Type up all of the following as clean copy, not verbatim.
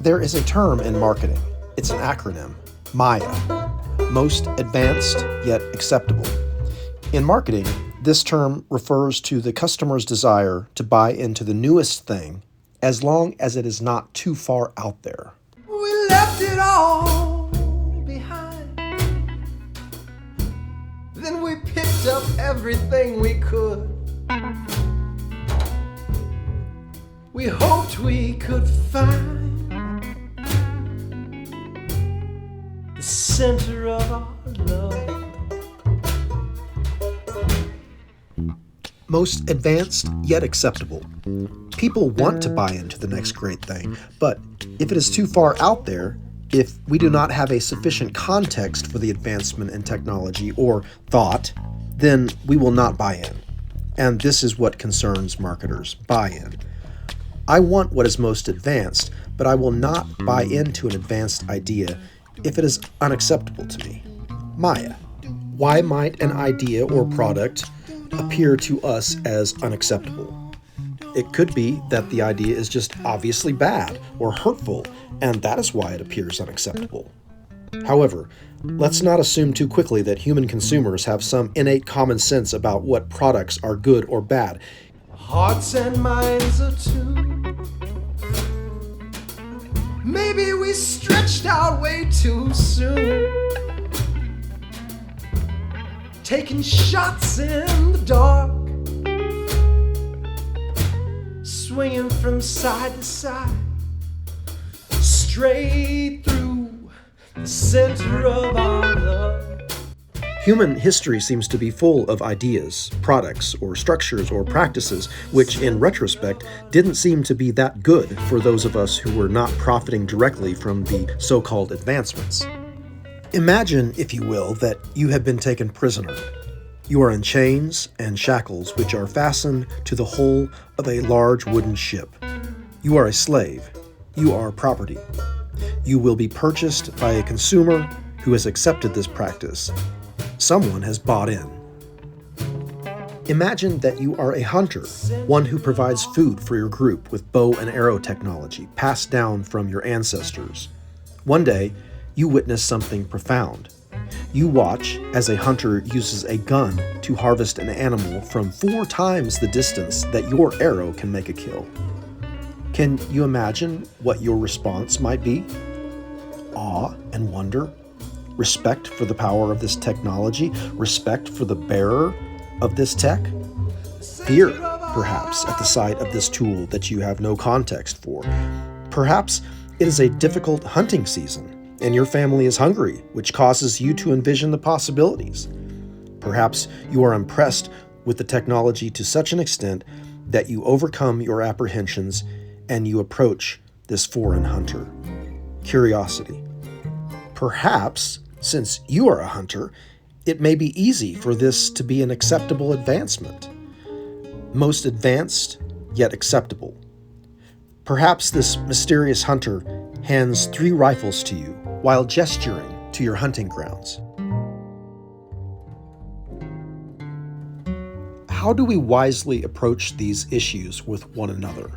There is a term in marketing. It's an acronym, MAYA, most advanced yet acceptable. In marketing, this term refers to the customer's desire to buy into the newest thing as long as it is not too far out there. We left it all behind. Then we picked up everything we could. We hoped we could find the center of our love. Most advanced yet acceptable. People want to buy into the next great thing, but if it is too far out there, if we do not have a sufficient context for the advancement in technology or thought, then we will not buy in. And this is what concerns marketers: buy-in. I want what is most advanced, but I will not buy into an advanced idea if it is unacceptable to me. Maya. Why might an idea or product appear to us as unacceptable? It could be that the idea is just obviously bad or hurtful, and that is why it appears unacceptable. However, let's not assume too quickly that human consumers have some innate common sense about what products are good or bad. Hearts and minds are two. Maybe we stretched out way too soon, taking shots in the dark, swinging from side to side, straight through the center of our love. Human history seems to be full of ideas, products, or structures or practices which, in retrospect, didn't seem to be that good for those of us who were not profiting directly from the so-called advancements. Imagine, if you will, that you have been taken prisoner. You are in chains and shackles which are fastened to the hull of a large wooden ship. You are a slave. You are property. You will be purchased by a consumer who has accepted this practice. Someone has bought in. Imagine that you are a hunter, one who provides food for your group with bow and arrow technology passed down from your ancestors. One day, you witness something profound. You watch as a hunter uses a gun to harvest an animal from 4 times the distance that your arrow can make a kill. Can you imagine what your response might be? Awe and wonder? Respect for the power of this technology? Respect for the bearer of this tech? Fear, perhaps, at the sight of this tool that you have no context for. Perhaps it is a difficult hunting season, and your family is hungry, which causes you to envision the possibilities. Perhaps you are impressed with the technology to such an extent that you overcome your apprehensions and you approach this foreign hunter. Curiosity. Perhaps, since you are a hunter, it may be easy for this to be an acceptable advancement. Most advanced, yet acceptable. Perhaps this mysterious hunter hands 3 rifles to you while gesturing to your hunting grounds. How do we wisely approach these issues with one another?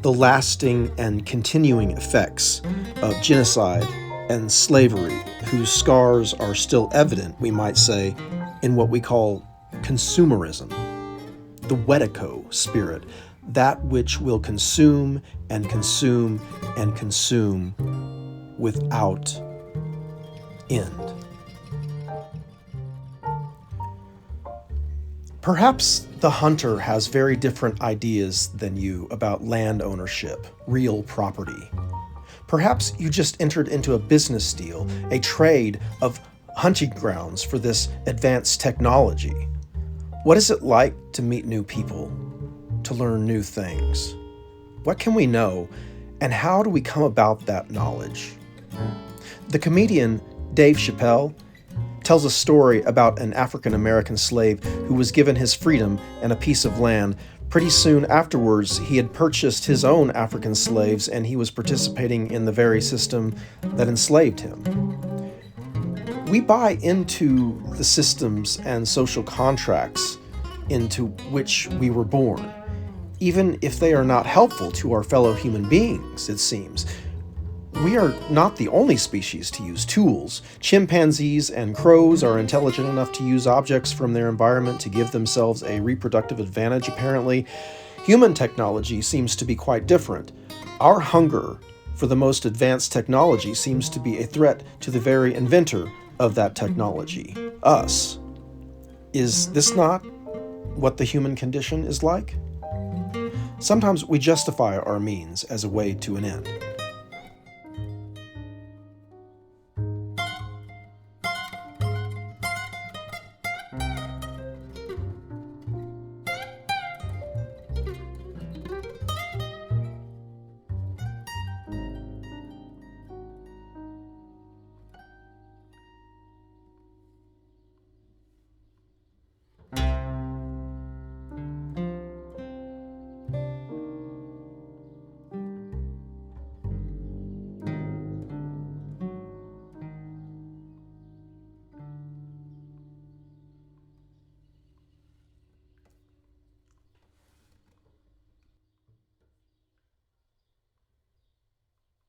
The lasting and continuing effects of genocide and slavery, whose scars are still evident, we might say, in what we call consumerism. The Wetiko spirit, that which will consume and consume and consume without end. Perhaps the hunter has very different ideas than you about land ownership, real property. Perhaps you just entered into a business deal, a trade of hunting grounds for this advanced technology. What is it like to meet new people, to learn new things? What can we know, and how do we come about that knowledge? The comedian Dave Chappelle tells a story about an African-American slave who was given his freedom and a piece of land. Pretty soon afterwards, he had purchased his own African slaves, and he was participating in the very system that enslaved him. We buy into the systems and social contracts into which we were born, even if they are not helpful to our fellow human beings, it seems. We are not the only species to use tools. Chimpanzees and crows are intelligent enough to use objects from their environment to give themselves a reproductive advantage, apparently. Human technology seems to be quite different. Our hunger for the most advanced technology seems to be a threat to the very inventor of that technology, us. Is this not what the human condition is like? Sometimes we justify our means as a way to an end.